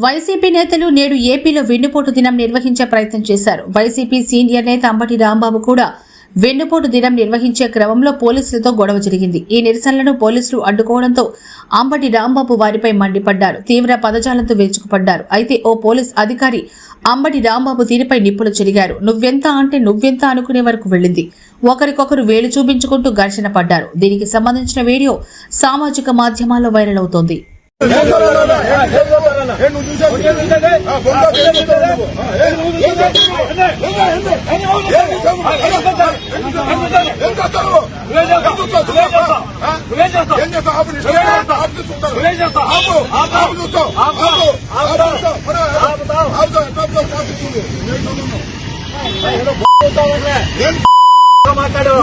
YCP నేతలు నేడు ఏపీలో వెన్నుపోటు దినం నిర్వహించే ప్రయత్నం చేశారు. వైసీపీ సీనియర్ నేత అంబటి రాంబాబు కూడా వెన్నుపోటు దినం నిర్వహించే క్రమంలో పోలీసులతో గొడవ జరిగింది. ఈ నిరసనలను పోలీసులు అడ్డుకోవడంతో అంబటి రాంబాబు వారిపై మండిపడ్డారు. తీవ్ర పదజాలంతో విరుచుకుపడ్డారు. అయితే ఓ పోలీస్ అధికారి అంబటి రాంబాబు తీరుపై నిప్పులు చెరిగారు. నువ్వెంత అంటే నువ్వెంత అనుకునే వరకు వెళ్లింది. ఒకరికొకరు వేలు చూపించుకుంటూ ఘర్షణ పడ్డారు. దీనికి సంబంధించిన వీడియో సామాజిక మాధ్యమాల్లో వైరల్ అవుతోంది. మాట్లాడు